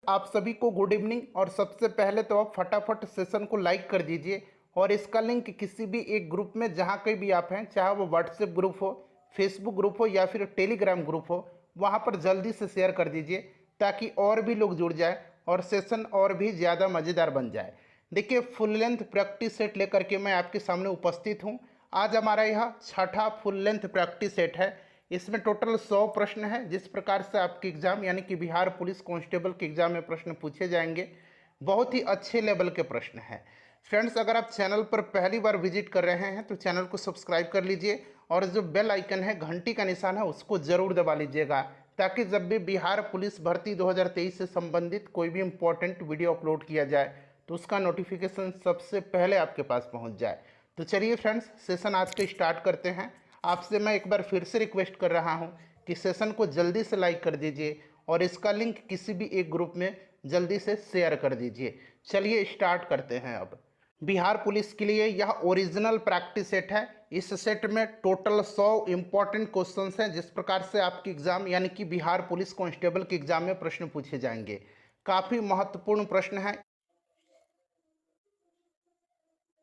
आप सभी को गुड इवनिंग। और सबसे पहले तो आप फटाफट सेशन को लाइक कर दीजिए और इसका लिंक किसी भी एक ग्रुप में जहाँ कहीं भी आप हैं, चाहे वो व्हाट्सएप ग्रुप हो, फेसबुक ग्रुप हो या फिर टेलीग्राम ग्रुप हो, वहाँ पर जल्दी से शेयर कर दीजिए ताकि और भी लोग जुड़ जाए और सेशन और भी ज़्यादा मज़ेदार बन जाए। देखिए, फुल लेंथ प्रैक्टिस सेट लेकर के मैं आपके सामने उपस्थित हूँ। आज हमारा यह छठा फुल लेंथ प्रैक्टिस सेट है। इसमें टोटल 100 प्रश्न है। जिस प्रकार से आपके एग्जाम यानी कि बिहार पुलिस कांस्टेबल के एग्जाम में प्रश्न पूछे जाएंगे, बहुत ही अच्छे लेवल के प्रश्न हैं। फ्रेंड्स, अगर आप चैनल पर पहली बार विजिट कर रहे हैं तो चैनल को सब्सक्राइब कर लीजिए और जो बेल आइकन है, घंटी का निशान है, उसको ज़रूर दबा लीजिएगा ताकि जब भी बिहार पुलिस भर्ती 2023 से संबंधित कोई भी इंपॉर्टेंट वीडियो अपलोड किया जाए तो उसका नोटिफिकेशन सबसे पहले आपके पास पहुंच जाए। तो चलिए फ्रेंड्स, सेशन आज के स्टार्ट करते हैं। आपसे मैं एक बार फिर से रिक्वेस्ट कर रहा हूं कि सेशन को जल्दी से लाइक कर दीजिए और इसका लिंक किसी भी एक ग्रुप में जल्दी से शेयर कर दीजिए। चलिए स्टार्ट करते हैं। अब बिहार पुलिस के लिए यह ओरिजिनल प्रैक्टिस सेट है। इस सेट में टोटल 100 इंपॉर्टेंट क्वेश्चंस हैं, जिस प्रकार से आपके एग्जाम यानी कि बिहार पुलिस कांस्टेबल के एग्जाम में प्रश्न पूछे जाएंगे। काफ़ी महत्वपूर्ण प्रश्न है,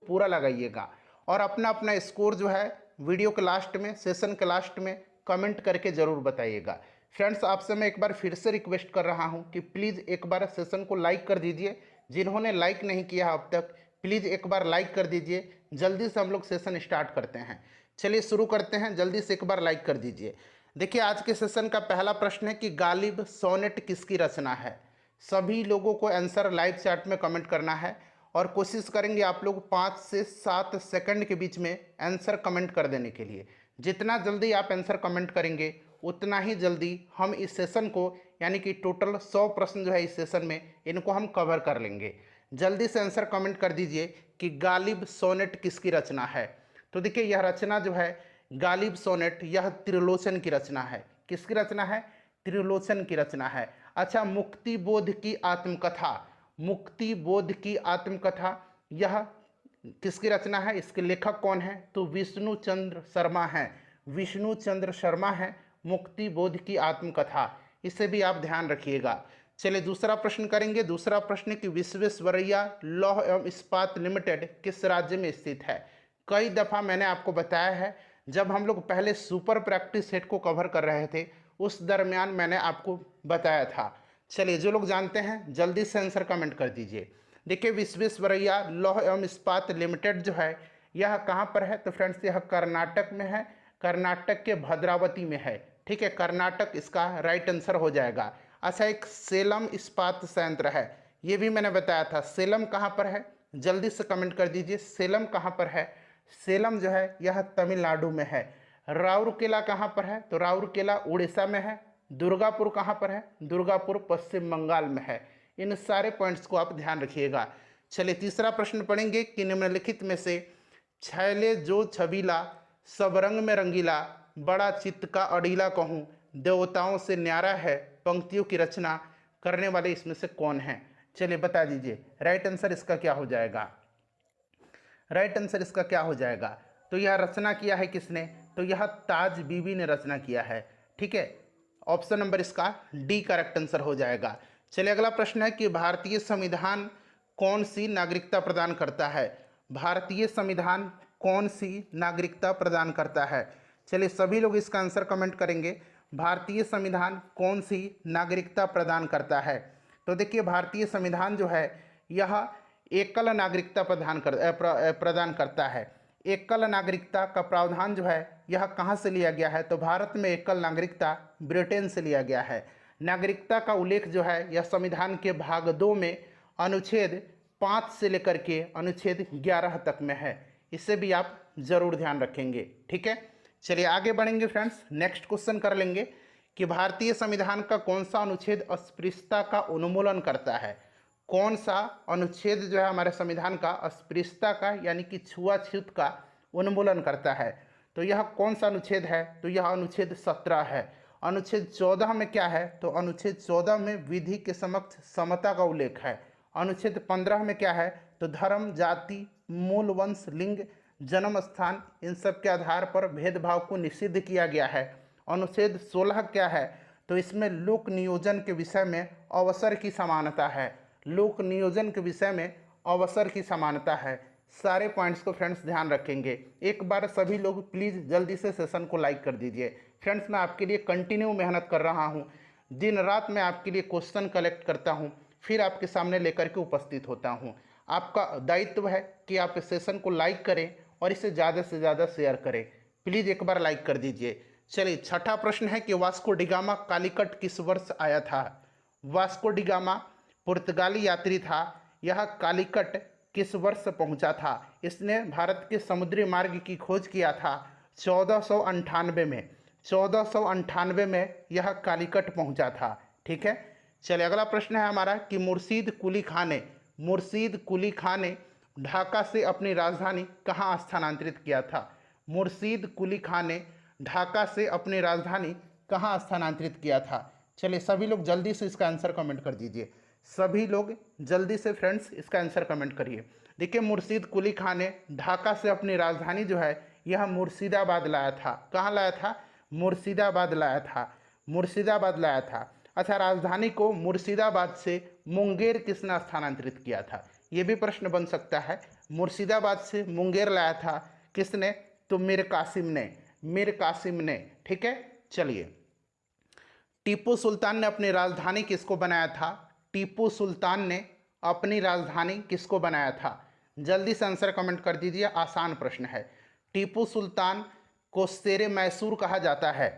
पूरा लगाइएगा और अपना अपना स्कोर जो है वीडियो के लास्ट में, सेशन के लास्ट में कमेंट करके ज़रूर बताइएगा। फ्रेंड्स, आपसे मैं एक बार फिर से रिक्वेस्ट कर रहा हूं कि प्लीज़ एक बार सेशन को लाइक कर दीजिए। जिन्होंने लाइक नहीं किया अब तक, प्लीज़ एक बार लाइक कर दीजिए। जल्दी से हम लोग सेशन स्टार्ट करते हैं। चलिए शुरू करते हैं। जल्दी से एक बार लाइक कर दीजिए। देखिए, आज के सेशन का पहला प्रश्न है कि गालिब सोनेट किसकी रचना है। सभी लोगों को आंसर लाइव चैट में कमेंट करना है और कोशिश करेंगे आप लोग 5 से 7 सेकंड के बीच में आंसर कमेंट कर देने के लिए। जितना जल्दी आप आंसर कमेंट करेंगे उतना ही जल्दी हम इस सेशन को यानी कि टोटल 100 प्रश्न जो है इस सेशन में, इनको हम कवर कर लेंगे। जल्दी से आंसर कमेंट कर दीजिए कि गालिब सोनेट किसकी रचना है। तो देखिए, यह रचना जो है गालिब सोनेट, यह त्रिलोचन की रचना है। किसकी रचना है? त्रिलोचन की रचना है। अच्छा, मुक्ति बोध की आत्मकथा, मुक्ति बोध की आत्मकथा यह किसकी रचना है? इसके लेखक कौन है? तो विष्णु चंद्र शर्मा है। विष्णु चंद्र शर्मा है मुक्ति बोध की आत्मकथा। इसे भी आप ध्यान रखिएगा। चलिए दूसरा प्रश्न करेंगे। दूसरा प्रश्न कि विश्वेश्वरैया लौह एवं इस्पात लिमिटेड किस राज्य में स्थित है? कई दफ़ा मैंने आपको बताया है, जब हम लोग पहले सुपर प्रैक्टिस सेट को कवर कर रहे थे उस दरमियान मैंने आपको बताया था। चलिए, जो लोग जानते हैं जल्दी से आंसर कमेंट कर दीजिए। देखिए, विश्वेश्वरैया लौह एवं इस्पात लिमिटेड जो है यह कहाँ पर है? तो फ्रेंड्स, यह कर्नाटक में है। कर्नाटक के भद्रावती में है। ठीक है, कर्नाटक इसका राइट आंसर हो जाएगा। अच्छा, एक सेलम इस्पात संयंत्र है, ये भी मैंने बताया था। सेलम कहाँ पर है? जल्दी से कमेंट कर दीजिए, सेलम कहाँ पर है? सेलम जो है यह तमिलनाडु में है। राउरकेला कहाँ पर है? तो राउरकेला उड़ीसा में है। दुर्गापुर कहाँ पर है? दुर्गापुर पश्चिम बंगाल में है। इन सारे पॉइंट्स को आप ध्यान रखिएगा। चलिए तीसरा प्रश्न पढ़ेंगे कि निम्नलिखित में से छैले जो छबीला, सब रंग में रंगीला, बड़ा चित्त का अड़ीला कहूँ, देवताओं से न्यारा है, पंक्तियों की रचना करने वाले इसमें से कौन है? चलिए बता दीजिए, राइट आंसर इसका क्या हो जाएगा? राइट आंसर इसका क्या हो जाएगा? तो यह रचना किया है किसने? तो यह ताज बीबी ने रचना किया है। ठीक है, ऑप्शन नंबर इसका डी करेक्ट आंसर हो जाएगा। चलिए अगला प्रश्न है कि भारतीय संविधान कौन सी नागरिकता प्रदान करता है? भारतीय संविधान कौन सी नागरिकता प्रदान करता है? चलिए सभी लोग इसका आंसर कमेंट करेंगे। भारतीय संविधान कौन सी नागरिकता प्रदान करता है? तो देखिए, भारतीय संविधान जो है यह एकल नागरिकता प्रदान करता है। एकल नागरिकता का प्रावधान जो है यह कहाँ से लिया गया है? तो भारत में एकल नागरिकता ब्रिटेन से लिया गया है। नागरिकता का उल्लेख जो है यह संविधान के भाग 2 में अनुच्छेद 5 से लेकर के अनुच्छेद 11 तक में है। इसे भी आप जरूर ध्यान रखेंगे। ठीक है, चलिए आगे बढ़ेंगे फ्रेंड्स। नेक्स्ट क्वेश्चन कर लेंगे कि भारतीय संविधान का कौन सा अनुच्छेद अस्पृश्यता का उन्मूलन करता है? कौन सा अनुच्छेद जो है हमारे संविधान का अस्पृश्यता का यानी कि छुआछूत का उन्मूलन करता है? तो यह कौन सा अनुच्छेद है? तो यह अनुच्छेद 17 है। अनुच्छेद 14 में क्या है? तो अनुच्छेद 14 में विधि के समक्ष समता का उल्लेख है। अनुच्छेद 15 में क्या है? तो धर्म, जाति, मूल वंश, लिंग, जन्म स्थान, इन सब के आधार पर भेदभाव को निषिद्ध किया गया है। अनुच्छेद 16 क्या है? तो इसमें लोक नियोजन के विषय में अवसर की समानता है, लोक नियोजन के विषय में अवसर की समानता है। सारे पॉइंट्स को फ्रेंड्स ध्यान रखेंगे। एक बार सभी लोग प्लीज़ जल्दी से सेशन को लाइक कर दीजिए। फ्रेंड्स मैं आपके लिए कंटिन्यू मेहनत कर रहा हूँ, दिन रात मैं आपके लिए क्वेश्चन कलेक्ट करता हूँ, फिर आपके सामने लेकर के उपस्थित होता हूँ। आपका दायित्व है कि आप इस सेशन को लाइक करें और इसे ज़्यादा से ज़्यादा शेयर करें। प्लीज़ एक बार लाइक कर दीजिए। चलिए, छठा प्रश्न है कि वास्को डिगामा कालीकट किस वर्ष आया था। वास्को डिगामा पुर्तगाली यात्री था। यह कालीकट किस वर्ष पहुंचा था। इसने भारत के समुद्री मार्ग की खोज किया था 1498 में। 1498 में यह कालीकट पहुंचा था। ठीक है, चलिए अगला प्रश्न है हमारा कि मुर्शीद कुली खां ने ढाका से अपनी राजधानी कहाँ स्थानांतरित किया था। मुर्शीद कुली खां ने ढाका से अपनी राजधानी कहाँ स्थानांतरित किया था। चलिए सभी लोग जल्दी से इसका आंसर कमेंट कर दीजिए। सभी लोग जल्दी से फ्रेंड्स इसका आंसर कमेंट करिए। देखिए, मुर्शीद कुली खां ने ढाका से अपनी राजधानी जो है यह मुर्शिदाबाद लाया था। कहाँ लाया था? मुर्शिदाबाद लाया था। मुर्शिदाबाद लाया था। अच्छा, राजधानी को मुर्शिदाबाद से मुंगेर किसने स्थानांतरित किया था? ये भी प्रश्न बन सकता है। मुर्शिदाबाद से मुंगेर लाया था किसने? तो मीर कासिम ने। ठीक है, चलिए टीपू सुल्तान ने अपनी राजधानी किसको बनाया था? टीपू सुल्तान ने अपनी राजधानी किसको बनाया था? जल्दी से आंसर कमेंट कर दीजिए, आसान प्रश्न है। टीपू सुल्तान को शेरे मैसूर कहा जाता है।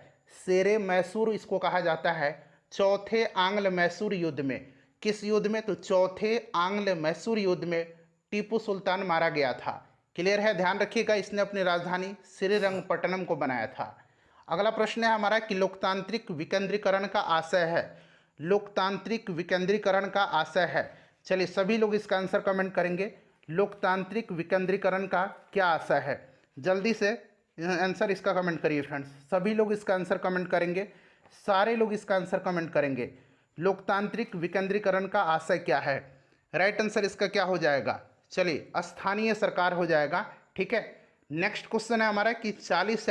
शेरे मैसूर इसको कहा जाता है चौथे आंग्ल मैसूर युद्ध में। किस युद्ध में? तो चौथे आंग्ल मैसूर युद्ध में टीपू सुल्तान मारा गया था। क्लियर है? ध्यान रखिएगा, इसने अपनी राजधानी श्रीरंगपट्टनम को बनाया था। अगला प्रश्न है हमारा कि लोकतांत्रिक विकेंद्रीकरण का आशय है। लोकतांत्रिक विकेंद्रीकरण का आशय है। चलिए सभी लोग इसका आंसर कमेंट करेंगे। लोकतांत्रिक विकेंद्रीकरण का क्या आशय है? जल्दी से आंसर इसका कमेंट करिए फ्रेंड्स। सभी लोग इसका आंसर कमेंट करेंगे, सारे लोग इसका आंसर कमेंट करेंगे। लोकतांत्रिक विकेंद्रीकरण का आशय क्या है? राइट आंसर इसका क्या हो जाएगा? चलिए स्थानीय सरकार हो जाएगा। ठीक है, नेक्स्ट क्वेश्चन है हमारा कि 40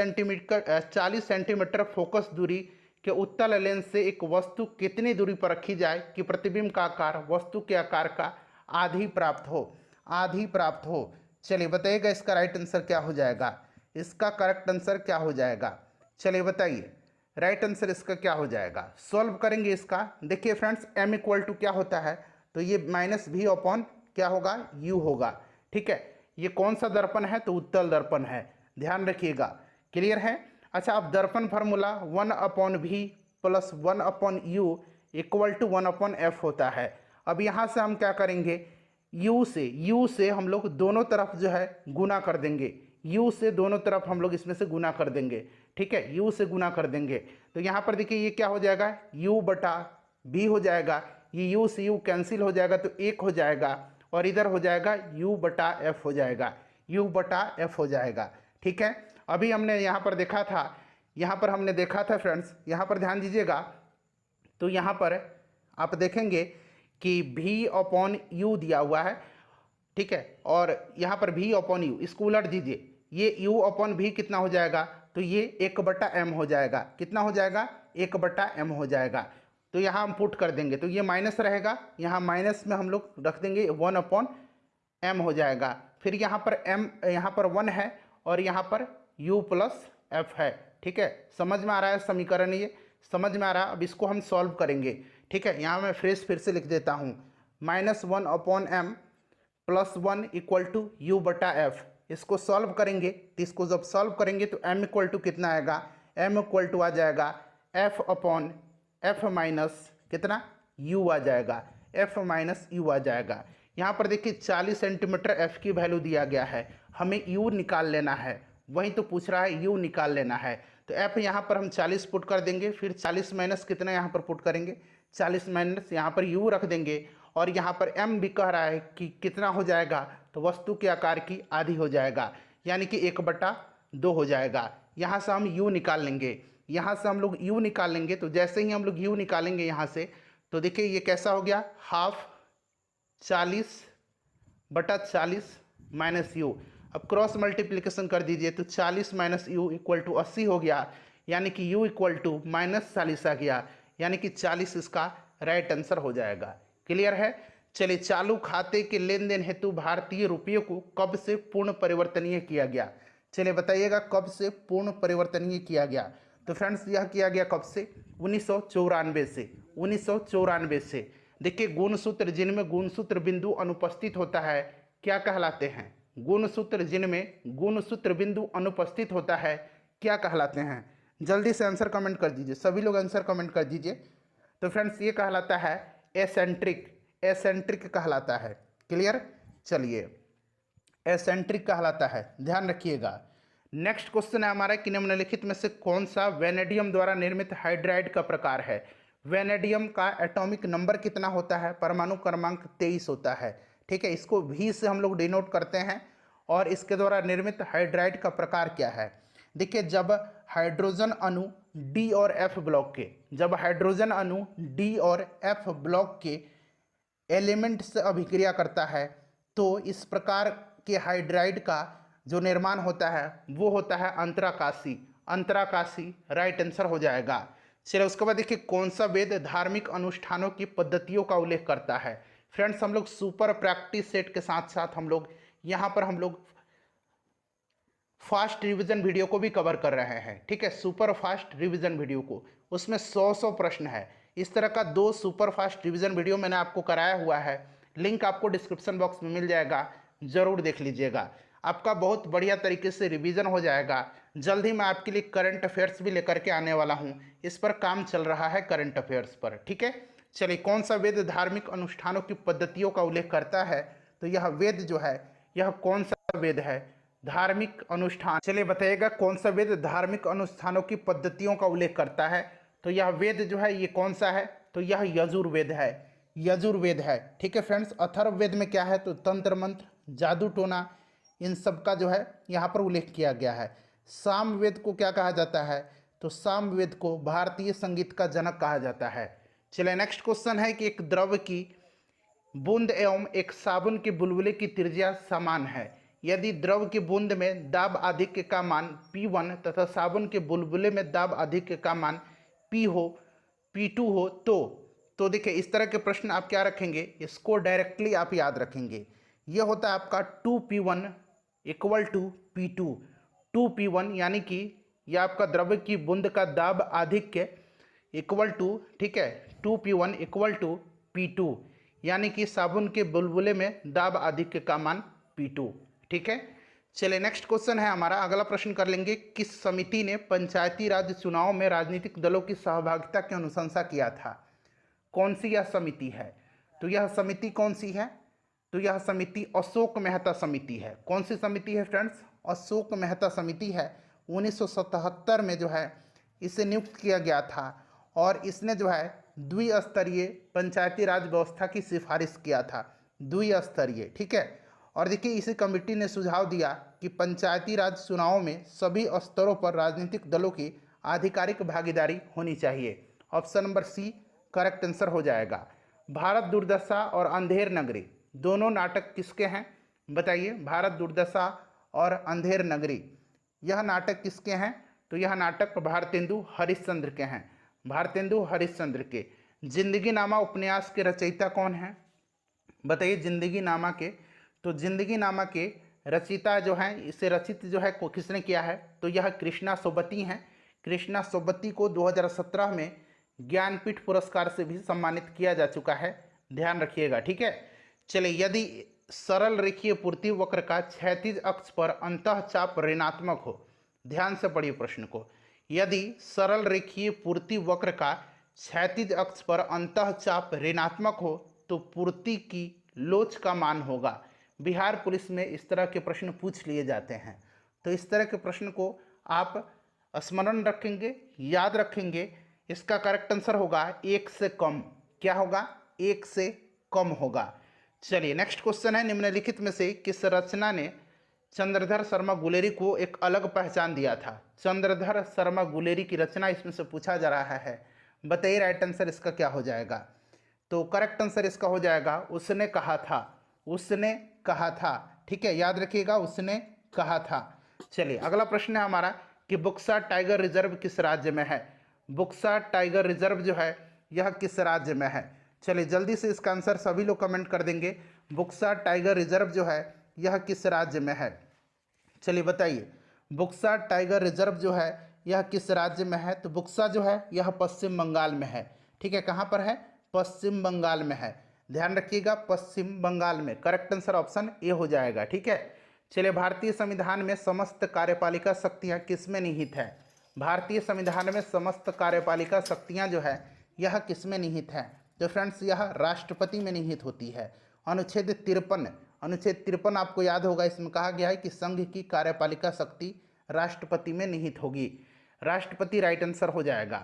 सेंटीमीटर फोकस दूरी के उत्तल लेंस से एक वस्तु कितनी दूरी पर रखी जाए कि प्रतिबिंब का आकार वस्तु के आकार का आधी प्राप्त हो। चलिए बताइएगा इसका राइट आंसर क्या हो जाएगा? इसका करेक्ट आंसर क्या हो जाएगा? चलिए बताइए, राइट आंसर इसका क्या हो जाएगा? सॉल्व करेंगे इसका। देखिए फ्रेंड्स, m इक्वल टू क्या होता है? तो ये -v अपॉन क्या होगा? u होगा। ठीक है, ये कौन सा दर्पण है? तो उत्तल दर्पण है। ध्यान रखिएगा। क्लियर है? अच्छा, अब दर्पण formula 1/v plus 1/u equal to 1/f होता है। अब यहाँ से हम क्या करेंगे? u से हम लोग दोनों तरफ जो है गुना कर देंगे। u से दोनों तरफ हम लोग इसमें से गुना कर देंगे। ठीक है, u से गुना कर देंगे तो यहाँ पर देखिए ये क्या हो जाएगा? u/b हो जाएगा। ये u से u कैंसिल हो जाएगा तो 1 हो जाएगा और इधर हो जाएगा u/f हो जाएगा। u/f हो जाएगा। ठीक है, अभी हमने यहाँ पर देखा था, फ्रेंड्स, यहाँ पर ध्यान दीजिएगा। तो यहाँ पर आप देखेंगे कि v/u दिया हुआ है। ठीक है, और यहाँ पर v/u, इसको उलट दीजिए। ये u/v कितना हो जाएगा? तो ये 1/m हो जाएगा। कितना हो जाएगा? 1/m हो जाएगा। तो यहाँ हम पुट कर देंगे तो ये माइनस रहेगा, यहाँ माइनस में हम लोग रख देंगे 1/m हो जाएगा। फिर यहाँ पर यहाँ पर 1 है और यहाँ पर u+f है। ठीक है, समझ में आ रहा है समीकरण? ये समझ में आ रहा है। अब इसको हम सॉल्व करेंगे। ठीक है, यहाँ मैं फिर से लिख देता हूँ, -1/m + 1 = u/f। इसको सॉल्व करेंगे तो इसको जब सॉल्व करेंगे तो m इक्वल टू कितना आएगा? m इक्वल टू आ जाएगा f/f माइनस कितना? u आ जाएगा। f माइनस u आ जाएगा। यहाँ पर देखिए 40 सेंटीमीटर f की वैल्यू दिया गया है, हमें u निकाल लेना है। वही तो पूछ रहा है, u निकाल लेना है। तो f यहाँ पर हम 40 पुट कर देंगे, फिर 40 माइनस कितना यहाँ पर पुट करेंगे? 40 माइनस यहाँ पर u रख देंगे और यहाँ पर m भी कह रहा है कि कितना हो जाएगा? तो वस्तु के आकार की आधी हो जाएगा, यानी कि 1/2 हो जाएगा। यहाँ से हम u निकाल लेंगे, यहाँ से हम लोग u निकाल लेंगे। तो जैसे ही हम लोग u निकालेंगे यहाँ से, तो देखिए ये कैसा हो गया? Half 40/40 minus u। अब क्रॉस मल्टीप्लिकेशन कर दीजिए तो 40 - u = 80 हो गया, यानी कि u = -40 आ गया। यानी कि 40 इसका राइट आंसर हो जाएगा। क्लियर है। चलिए, चालू खाते के लेन देन हेतु भारतीय रुपये को कब से पूर्ण परिवर्तनीय किया गया? चलिए बताइएगा, कब से पूर्ण परिवर्तनीय किया गया? तो फ्रेंड्स, यह किया गया कब से? 1994 से। 1994 से। देखिए, गुणसूत्र जिनमें गुणसूत्र बिंदु अनुपस्थित होता है क्या कहलाते हैं? गुणसूत्र जिनमें गुणसूत्र बिंदु अनुपस्थित होता है क्या कहलाते हैं? जल्दी से आंसर कमेंट कर दीजिए, सभी लोग आंसर कमेंट कर दीजिए। तो फ्रेंड्स, ये कहलाता है एसेंट्रिक। एसेंट्रिक कहलाता है। क्लियर। चलिए, एसेंट्रिक कहलाता है, ध्यान रखिएगा। नेक्स्ट क्वेश्चन है हमारा कि निम्नलिखित में से कौन सा वेनेडियम द्वारा निर्मित हाइड्राइड का प्रकार है? वेनेडियम का एटॉमिक नंबर कितना होता है? परमाणु क्रमांक 23 होता है। ठीक है, इसको भी से हम लोग डिनोट करते हैं। और इसके द्वारा निर्मित हाइड्राइड का प्रकार क्या है? देखिए, जब हाइड्रोजन अणु डी और एफ ब्लॉक के, जब हाइड्रोजन अणु डी और एफ ब्लॉक के एलिमेंट से अभिक्रिया करता है तो इस प्रकार के हाइड्राइड का जो निर्माण होता है वो होता है अंतराकाशी। अंतराकाशी राइट आंसर हो जाएगा। चलिए, उसके बाद देखिए, कौन सा वेद धार्मिक अनुष्ठानों की पद्धतियों का उल्लेख करता है? फ्रेंड्स, हम लोग सुपर प्रैक्टिस सेट के साथ साथ हम लोग यहाँ पर हम लोग फास्ट रिवीजन वीडियो को भी कवर कर रहे हैं। ठीक है, सुपर फास्ट रिवीजन वीडियो को, उसमें 100 प्रश्न है। इस तरह का 2 सुपर फास्ट रिवीजन वीडियो मैंने आपको कराया हुआ है, लिंक आपको डिस्क्रिप्शन बॉक्स में मिल जाएगा, ज़रूर देख लीजिएगा। आपका बहुत बढ़िया तरीके से रिवीजन हो जाएगा। जल्द ही मैं आपके लिए करंट अफेयर्स भी लेकर के आने वाला हूँ, इस पर काम चल रहा है करंट अफेयर्स पर। ठीक है। चलिए, कौन सा वेद धार्मिक अनुष्ठानों की पद्धतियों का उल्लेख करता है? तो यह वेद जो है, यह कौन सा वेद है? धार्मिक अनुष्ठान। चलिए बताइएगा, कौन सा वेद धार्मिक अनुष्ठानों की पद्धतियों का उल्लेख करता है? तो यह वेद जो है ये कौन सा है? तो यह यजुर्वेद है। यजुर्वेद है। ठीक है फ्रेंड्स। अथर्ववेद में क्या है? तो तंत्र मंत्र, जादू टोना, इन सब का जो है यहाँ पर उल्लेख किया गया है। सामवेद को क्या कहा जाता है? तो सामवेद को भारतीय संगीत का जनक कहा जाता है। चलिए, नेक्स्ट क्वेश्चन है कि एक द्रव की बूंद एवं एक साबुन के बुलबुले की त्रिज्या समान है। यदि द्रव की बूंद में दाब आधिक्य का मान P1 तथा साबुन के बुलबुले में दाब आधिक्य का मान P हो, P2 हो तो देखिए, इस तरह के प्रश्न आप क्या रखेंगे? इसको डायरेक्टली आप याद रखेंगे। यह होता है आपका 2P1 equal to P2। 2P1 यानी कि यह आपका द्रव की बूंद का दाब आधिक्य इक्वल टू, ठीक है, 2P1 इक्वल टू P2, यानी कि साबुन के बुलबुले में दाब आधिक्य का मान P2। ठीक है। चलिए, नेक्स्ट क्वेश्चन है हमारा, अगला प्रश्न कर लेंगे। किस समिति ने पंचायती राज चुनाव में राजनीतिक दलों की सहभागिता की अनुशंसा किया था? कौन सी यह समिति है? तो यह समिति कौन सी है? तो यह समिति अशोक मेहता समिति है। कौन सी समिति है फ्रेंड्स? अशोक मेहता समिति है। 1977 में जो है इसे नियुक्त किया गया था और इसने जो है द्विस्तरीय पंचायती राज व्यवस्था की सिफारिश किया था। द्विस्तरीय। ठीक है। और देखिए, इसी कमेटी ने सुझाव दिया कि पंचायती राज चुनावों में सभी स्तरों पर राजनीतिक दलों की आधिकारिक भागीदारी होनी चाहिए। Option number C correct answer हो जाएगा। भारत दुर्दशा और अंधेर नगरी दोनों नाटक किसके हैं? बताइए, भारत दुर्दशा और अंधेर नगरी, यह नाटक किसके हैं? तो यह नाटक भारतेंदु हरिश्चंद्र के हैं। भारतेंदु हरिश्चंद्र के। जिंदगी नामा उपन्यास के रचयिता कौन है? बताइए, जिंदगी नामा के। तो जिंदगी नामा के रचयिता जो हैं, इसे रचित जो है किसने किया है? तो यह कृष्णा सोबती हैं। कृष्णा सोबती को 2017 में ज्ञानपीठ पुरस्कार से भी सम्मानित किया जा चुका है, ध्यान रखिएगा। ठीक है। चलिए, यदि सरल रेखीय पूर्ति वक्र का क्षैतिज अक्ष पर अंतःचाप ऋणात्मक हो, ध्यान से पढ़िए प्रश्न को। यदि सरल रेखीय पूर्ति वक्र का क्षैतिज अक्ष पर अंतःचाप ऋणात्मक हो तो पूर्ति की लोच का मान होगा। बिहार पुलिस में इस तरह के प्रश्न पूछ लिए जाते हैं, तो इस तरह के प्रश्न को आप स्मरण रखेंगे, याद रखेंगे। इसका करेक्ट आंसर होगा 1 से कम। क्या होगा? 1 से कम होगा। चलिए, नेक्स्ट क्वेश्चन है, निम्नलिखित में से किस रचना ने चंद्रधर शर्मा गुलेरी को एक अलग पहचान दिया था? चंद्रधर शर्मा गुलेरी की रचना इसमें से पूछा जा रहा है। बताइए, राइट आंसर इसका क्या हो जाएगा? तो करेक्ट आंसर इसका हो जाएगा उसने कहा था। उसने कहा था। ठीक है, याद रखिएगा, उसने कहा था। चलिए, अगला प्रश्न है हमारा कि बुक्सा टाइगर रिजर्व किस राज्य में है? बुक्सा टाइगर रिजर्व जो है यह किस राज्य में है? चलिए जल्दी से इसका आंसर सभी लोग कमेंट कर देंगे। बुक्सा टाइगर रिजर्व जो है यह किस राज्य में है? चलिए बताइए, बुक्सा टाइगर रिजर्व जो है यह किस राज्य में है? तो बुक्सा जो है यह पश्चिम बंगाल में है। ठीक है, कहाँ पर है? पश्चिम बंगाल में है। ध्यान रखिएगा, पश्चिम बंगाल में। करेक्ट आंसर ऑप्शन ए हो जाएगा। ठीक है, चलिए भारतीय संविधान में समस्त कार्यपालिका शक्तियाँ किसमें निहित है? भारतीय संविधान में समस्त कार्यपालिका शक्तियाँ जो है यह किसमें निहित है? तो फ्रेंड्स यह राष्ट्रपति में निहित होती है। अनुच्छेद 53 आपको याद होगा, इसमें कहा गया है कि संघ की कार्यपालिका शक्ति राष्ट्रपति में निहित होगी। राष्ट्रपति राइट आंसर हो जाएगा।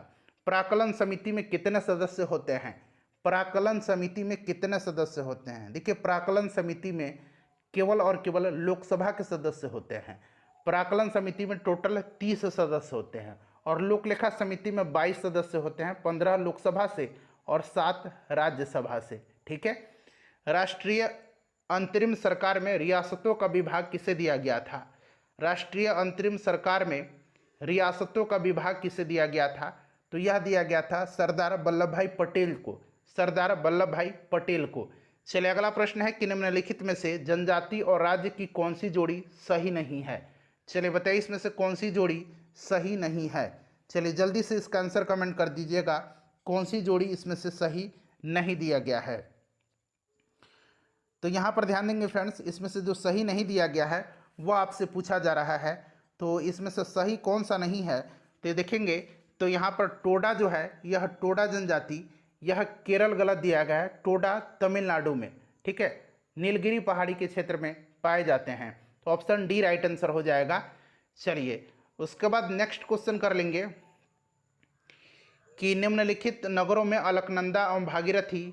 प्राक्कलन समिति में कितने सदस्य होते हैं? प्राक्कलन समिति में कितने सदस्य होते हैं? देखिए, प्राक्कलन समिति में केवल और केवल लोकसभा के सदस्य होते हैं। प्राक्कलन समिति में टोटल 30 सदस्य होते हैं और लोक लेखा समिति में 22 सदस्य होते हैं, 15 लोकसभा से और 7 राज्यसभा से। ठीक है, राष्ट्रीय अंतरिम सरकार में रियासतों का विभाग किसे दिया गया था? राष्ट्रीय अंतरिम सरकार में रियासतों का विभाग किसे दिया गया था? तो यह दिया गया था सरदार वल्लभ भाई पटेल को। सरदार वल्लभ भाई पटेल को। चलिए अगला प्रश्न है कि निम्नलिखित में से जनजाति और राज्य की कौन सी जोड़ी सही नहीं है? चलिए बताइए, इसमें से कौन सी जोड़ी सही नहीं है? चलिए जल्दी से इसका आंसर कमेंट कर दीजिएगा, कौन सी जोड़ी इसमें से सही नहीं दिया गया है। तो यहाँ पर ध्यान देंगे फ्रेंड्स, इसमें से जो सही नहीं दिया गया है वो आपसे पूछा जा रहा है। तो इसमें से सही कौन सा नहीं है तो देखेंगे, तो यहाँ पर टोडा जो है यह टोडा जनजाति यह केरल गलत दिया गया है। टोडा तमिलनाडु में, ठीक है, नीलगिरी पहाड़ी के क्षेत्र में पाए जाते हैं। तो ऑप्शन डी राइट आंसर हो जाएगा। चलिए उसके बाद नेक्स्ट क्वेश्चन कर लेंगे कि निम्नलिखित नगरों में अलकनंदा एवं भागीरथी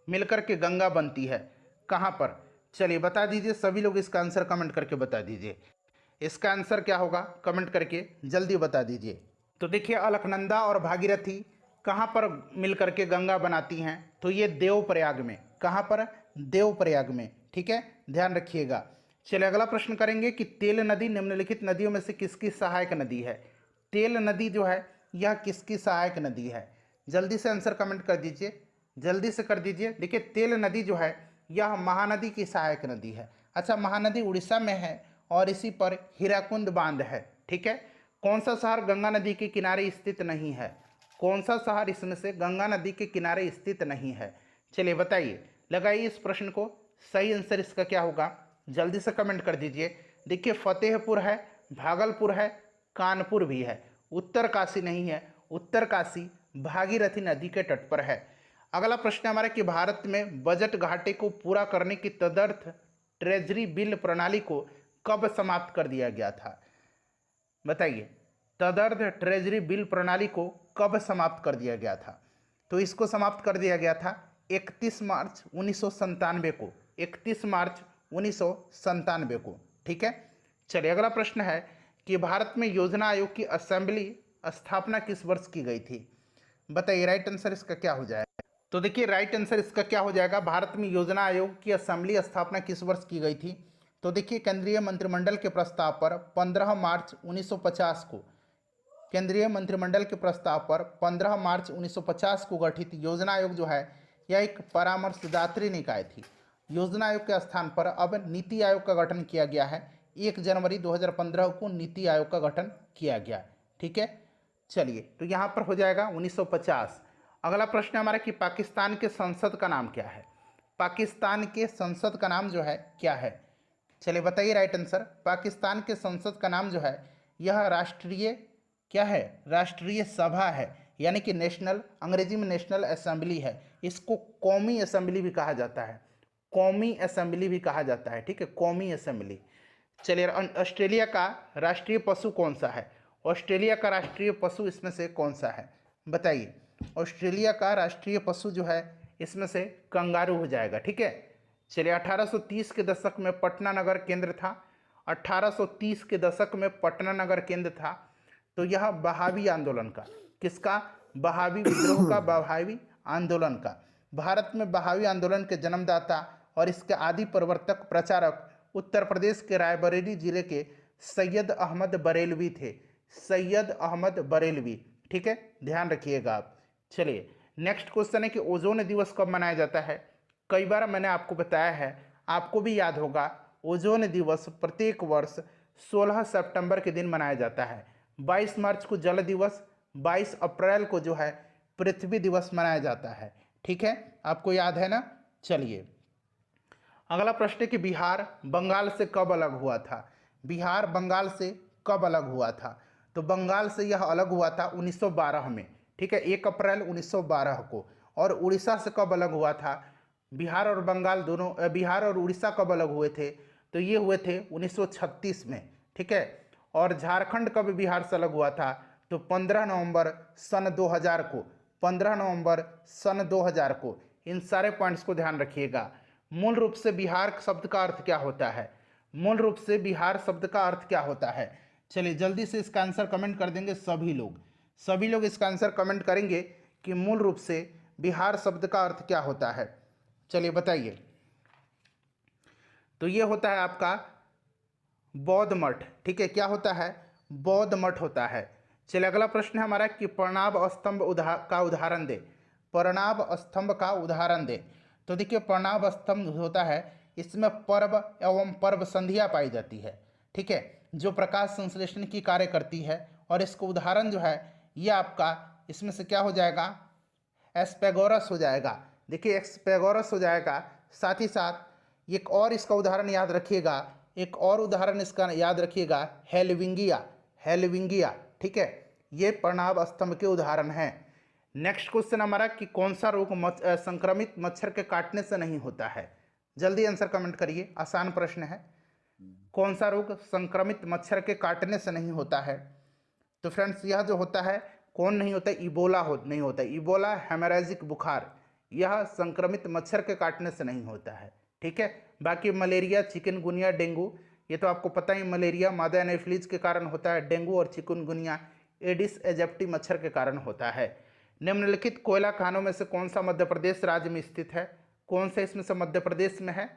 मिलकर के गंगा बनती है, कहाँ पर? चलिए बता दीजिए, सभी लोग इसका आंसर कमेंट करके बता दीजिए। इसका आंसर क्या होगा कमेंट करके जल्दी बता दीजिए। तो देखिए, अलकनंदा और भागीरथी कहाँ पर मिलकर के गंगा बनाती हैं? तो ये देवप्रयाग में। कहाँ पर? देवप्रयाग में। ठीक है, ध्यान रखिएगा। चलिए अगला प्रश्न करेंगे कि तेल नदी निम्नलिखित नदियों में से किसकी सहायक नदी है? तेल नदी जो है यह किसकी सहायक नदी है? जल्दी से आंसर कमेंट कर दीजिए, जल्दी से कर दीजिए। देखिए, तेल नदी जो है यह महानदी की सहायक नदी है। अच्छा, महानदी उड़ीसा में है और इसी पर हीराकुंड बांध है। ठीक है, कौन सा शहर गंगा नदी के किनारे स्थित नहीं है? कौन सा शहर इसमें से गंगा नदी के किनारे स्थित नहीं है? चलिए बताइए, लगाइए इस प्रश्न को। सही आंसर इसका क्या होगा जल्दी से कमेंट कर दीजिए। देखिए, फतेहपुर है, भागलपुर है, कानपुर भी है। उत्तर काशी नहीं है, उत्तर काशी भागीरथी नदी के तट पर है। अगला प्रश्न हमारा कि भारत में बजट घाटे को पूरा करने की तदर्थ ट्रेजरी बिल प्रणाली को कब समाप्त कर दिया गया था? बताइए, तदर्थ ट्रेजरी बिल प्रणाली को कब समाप्त कर दिया गया था? तो इसको समाप्त कर दिया गया था 31 मार्च 1997 को। 31 मार्च 1997 को। ठीक है, चलिए अगला प्रश्न है कि भारत में योजना आयोग की असेंबली स्थापना किस वर्ष की गई थी? बताइए, राइट आंसर इसका क्या हो जाएगा? तो देखिए, राइट आंसर इसका क्या हो जाएगा, भारत में योजना आयोग की असेंबली स्थापना किस वर्ष की गई थी? तो देखिए, केंद्रीय मंत्रिमंडल के प्रस्ताव पर 15 मार्च 1950 को, केंद्रीय मंत्रिमंडल के प्रस्ताव पर 15 मार्च 1950 को गठित योजना आयोग जो है यह एक परामर्शदात्री निकाय थी। योजना आयोग के स्थान पर अब नीति आयोग का गठन किया गया है। 1 जनवरी 2015 को नीति आयोग का गठन किया गया। ठीक है, चलिए तो यहाँ पर हो जाएगा 1950। अगला प्रश्न हमारा कि पाकिस्तान के संसद का नाम क्या है? पाकिस्तान के संसद का नाम जो है क्या है? चलिए बताइए राइट आंसर। पाकिस्तान के संसद का नाम जो है यह राष्ट्रीय क्या है? राष्ट्रीय सभा है, यानी कि नेशनल, अंग्रेजी में नेशनल असेंबली है। इसको कौमी असेंबली भी कहा जाता है, कौमी असेंबली भी कहा जाता है। ठीक है, कौमी असेंबली। चलिए, ऑस्ट्रेलिया का राष्ट्रीय पशु कौन सा है? ऑस्ट्रेलिया का राष्ट्रीय पशु इसमें से कौन सा है? बताइए, ऑस्ट्रेलिया का राष्ट्रीय पशु जो है इसमें से कंगारू हो जाएगा। ठीक है, चलिए 1830 के दशक में पटना नगर केंद्र था। 1830 के दशक में पटना नगर केंद्र था। तो यह बहावी आंदोलन का, किसका? बहावी विद्रोह का, बहावी आंदोलन का। भारत में बहावी आंदोलन के जन्मदाता और इसके आदि प्रवर्तक प्रचारक उत्तर प्रदेश के रायबरेली जिले के सैयद अहमद बरेलवी थे। सैयद अहमद बरेलवी। ठीक है, ध्यान रखिएगा आप, चलिए नेक्स्ट क्वेश्चन है कि ओजोन दिवस कब मनाया जाता है। कई बार मैंने आपको बताया है, आपको भी याद होगा, ओजोन दिवस प्रत्येक वर्ष 16 सितंबर के दिन मनाया जाता है। 22 मार्च को जल दिवस, 22 अप्रैल को जो है पृथ्वी दिवस मनाया जाता है। ठीक है, आपको याद है ना। चलिए अगला प्रश्न है कि बिहार बंगाल से कब अलग हुआ था। बिहार बंगाल से कब अलग हुआ था। तो बंगाल से यह अलग हुआ था 1912 में। ठीक है, 1 अप्रैल 1912 को। और उड़ीसा से कब अलग हुआ था। बिहार और बंगाल दोनों, बिहार और उड़ीसा कब अलग हुए थे। तो ये हुए थे 1936 में। ठीक है, और झारखंड कब बिहार से अलग हुआ था। तो 15 नवंबर सन 2000 को। 15 नवंबर सन 2000 को। इन सारे पॉइंट्स को ध्यान रखिएगा। मूल रूप से बिहार शब्द का अर्थ क्या होता है। मूल रूप से बिहार शब्द का अर्थ क्या होता है। चलिए जल्दी से इसका आंसर कमेंट कर देंगे सभी लोग। सभी लोग इसका आंसर कमेंट करेंगे कि मूल रूप से बिहार शब्द का अर्थ क्या होता है। चलिए बताइए। तो ये होता है आपका बौद्ध मठ। ठीक है, क्या होता है, बौद्ध मठ होता है। चलिए अगला प्रश्न है हमारा कि प्रणव स्तंभ का उदाहरण दे। प्रणव स्तंभ का उदाहरण दे। तो देखिए प्रणव स्तंभ होता है, इसमें पर्व एवं पर्व संधियाँ पाई जाती है। ठीक है, जो प्रकाश संश्लेषण की कार्य करती है। और इसका उदाहरण जो है ये आपका इसमें से क्या हो जाएगा, एस्पेगोरस हो जाएगा। देखिए एस्पेगोरस हो जाएगा। साथ ही साथ एक और इसका उदाहरण याद रखिएगा, एक और उदाहरण इसका याद रखिएगा, हेलविंगिया। हेलविंगिया, ठीक है, ये प्रणव स्तंभ के उदाहरण हैं। नेक्स्ट क्वेश्चन हमारा कि कौन सा रोग संक्रमित मच्छर के काटने से नहीं होता है। जल्दी आंसर कमेंट करिए, आसान प्रश्न है। कौन सा रोग संक्रमित मच्छर के काटने से नहीं होता है। तो फ्रेंड्स यह जो होता है कौन नहीं होता, इबोला नहीं होता। इबोला हेमोरेजिक बुखार, यह संक्रमित मच्छर के काटने से नहीं होता है। ठीक है, बाकी मलेरिया, चिकनगुनिया, डेंगू, ये तो आपको पता ही, मलेरिया मादा एनाफिलीज के कारण होता है, डेंगू और चिकनगुनिया एडिस एजिप्टी मच्छर के कारण होता है। निम्नलिखित कोयला खानों में से कौन सा मध्य प्रदेश राज्य में स्थित है। कौन सा इसमें से मध्य प्रदेश में है।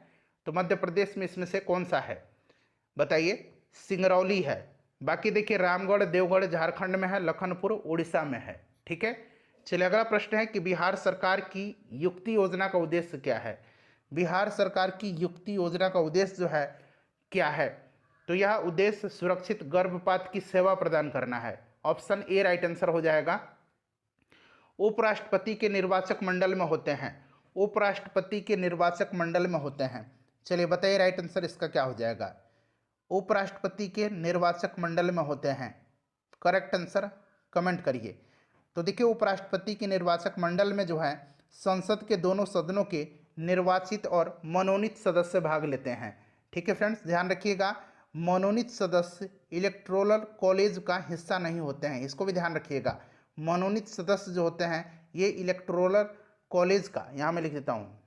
तो मध्य प्रदेश में इसमें से कौन सा है बताइए, सिंगरौली है। बाकी देखिए रामगढ़ देवगढ़ झारखंड में है, लखनपुर उड़ीसा में है। ठीक है, चलिए अगला प्रश्न है कि बिहार सरकार की युक्ति योजना का उद्देश्य क्या है। बिहार सरकार की युक्ति योजना का उद्देश्य जो है क्या है। तो यह उद्देश्य सुरक्षित गर्भपात की सेवा प्रदान करना है। ऑप्शन ए राइट आंसर हो जाएगा। उपराष्ट्रपति के निर्वाचक मंडल में होते हैं। उपराष्ट्रपति के निर्वाचक मंडल में होते हैं। चलिए बताइए राइट आंसर इसका क्या हो जाएगा। उपराष्ट्रपति के निर्वाचक मंडल में होते हैं। करेक्ट आंसर कमेंट करिए। तो देखिए उपराष्ट्रपति के निर्वाचक मंडल में जो है संसद के दोनों सदनों के निर्वाचित और मनोनीत सदस्य भाग लेते हैं। ठीक है फ्रेंड्स, ध्यान रखिएगा, मनोनीत सदस्य इलेक्टोरल कॉलेज का हिस्सा नहीं होते हैं, इसको भी ध्यान रखिएगा। मनोनीत सदस्य जो होते हैं ये इलेक्टोरल कॉलेज का, यहाँ मैं लिख देता हूँ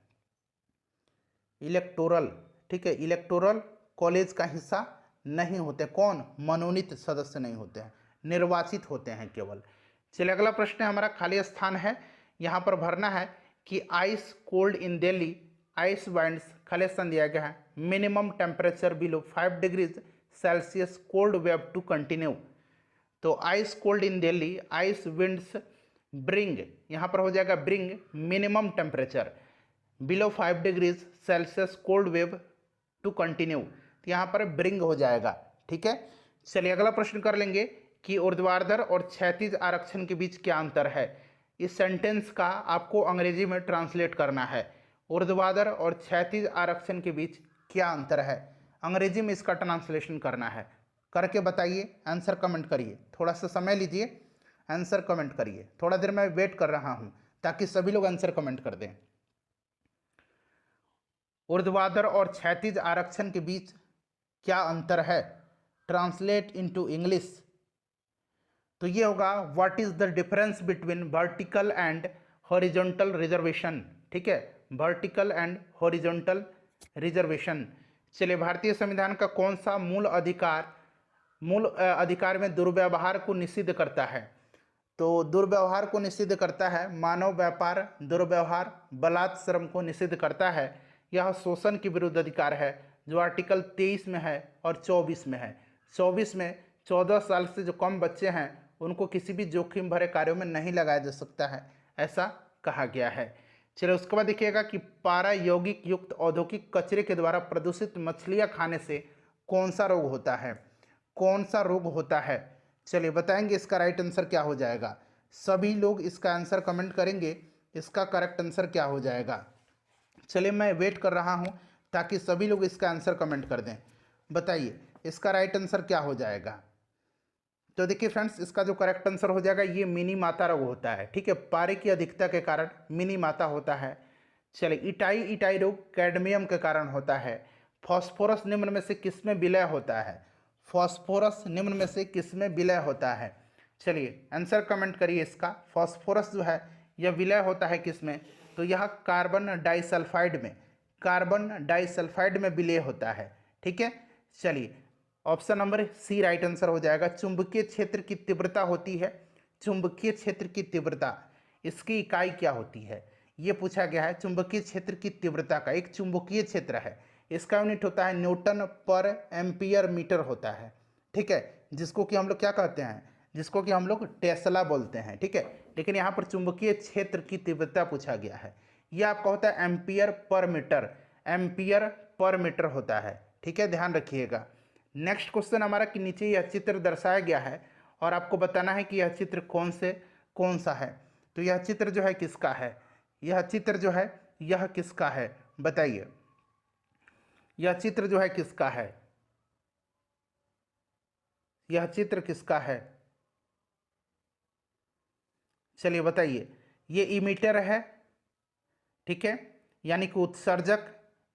इलेक्टोरल, ठीक है, इलेक्टोरल कॉलेज का हिस्सा नहीं होते। कौन, मनोनीत सदस्य नहीं होते हैं, निर्वाचित होते हैं केवल। चलिए अगला प्रश्न हमारा खाली स्थान है, यहाँ पर भरना है कि ice cold in Delhi, ice bands, खाली स्थान दिया गया है। Minimum temperature below 5 degrees Celsius cold wave to continue. तो ice cold in Delhi, ice winds bring, यहाँ पर हो जाएगा bring minimum temperature below 5 degrees Celsius cold wave to continue, तो यहाँ पर ब्रिंग हो जाएगा। ठीक है, चलिए अगला प्रश्न कर लेंगे कि ऊर्ध्वाधर और क्षैतिज आरक्षण के बीच क्या अंतर है। इस सेंटेंस का आपको अंग्रेजी में ट्रांसलेट करना है। ऊर्ध्वाधर और क्षैतिज आरक्षण के बीच क्या अंतर है, अंग्रेजी में इसका ट्रांसलेशन करना है। करके बताइए, आंसर कमेंट करिए, थोड़ा सा समय लीजिए, आंसर कमेंट करिए। थोड़ा देर मैं वेट कर रहा हूँ ताकि सभी लोग आंसर कमेंट कर दें। ऊर्ध्वाधर और क्षैतिज आरक्षण के बीच क्या अंतर है, ट्रांसलेट इनटू इंग्लिश। तो ये होगा what is the difference between vertical and horizontal reservation. ठीक है, वर्टिकल एंड हॉरिजॉन्टल रिजर्वेशन। चलिए भारतीय संविधान का कौन सा मूल अधिकार में दुर्व्यवहार को निषिद्ध करता है। तो दुर्व्यवहार को निषिद्ध करता है, मानव व्यापार, दुर्व्यवहार, बलात् श्रम को निषिद्ध करता है। यह शोषण के विरुद्ध अधिकार है जो आर्टिकल 23 में है और 24 में है। 24 में 14 साल से जो कम बच्चे हैं उनको किसी भी जोखिम भरे कार्यों में नहीं लगाया जा सकता है। ऐसा कहा गया है। चलिए उसके बाद देखिएगा कि पारा यौगिक युक्त औद्योगिक कचरे के द्वारा प्रदूषित मछलियां खाने से कौन सा रोग होता है, कौन सा रोग होता है। चलिए बताएंगे इसका राइट आंसर क्या हो जाएगा। सभी लोग इसका आंसर कमेंट करेंगे, इसका करेक्ट आंसर क्या हो जाएगा। चलिए मैं वेट कर रहा हूं ताकि सभी लोग इसका आंसर कमेंट कर दें। बताइए इसका राइट आंसर क्या हो जाएगा। तो देखिए फ्रेंड्स, इसका जो करेक्ट आंसर हो जाएगा ये मिनी माता रोग होता है। ठीक है, पारे की अधिकता के कारण मिनी माता होता है। चलिए इटाई रोग कैडमियम के कारण होता है। फॉस्फोरस निम्न में से किसमें विलय होता है, फॉस्फोरस निम्न में से किसमें विलय होता है। चलिए आंसर कमेंट करिए इसका। फॉस्फोरस जो है यह विलय होता है किसमें, तो यह कार्बन डाइसल्फाइड में, कार्बन डाइसल्फाइड में विलय होता है। ठीक है, चलिए option number C right answer हो जाएगा। चुंबकीय क्षेत्र की तीव्रता होती है, चुंबकीय क्षेत्र की तीव्रता, इसकी इकाई क्या होती है, ये पूछा गया है। चुंबकीय क्षेत्र की तीव्रता का, एक चुंबकीय क्षेत्र है, इसका यूनिट होता है न्यूटन पर एम्पियर मीटर होता है। ठीक है, जिसको कि हम लोग क्या कहते हैं, जिसको कि हम लोग टेस्ला बोलते हैं। ठीक है, लेकिन यहाँ पर चुंबकीय क्षेत्र की तीव्रता पूछा गया है, यह आपका होता है ampere per metre, ampere per metre होता है। ठीक है, ध्यान रखिएगा। नेक्स्ट क्वेश्चन हमारा कि नीचे यह चित्र दर्शाया गया है और आपको बताना है कि यह चित्र कौन सा है। तो यह चित्र जो है किसका है, यह चित्र जो है यह किसका है, बताइए यह चित्र जो है किसका है, यह चित्र किसका है। चलिए बताइए, ये इमीटर है, ठीक है, यानी कि उत्सर्जक,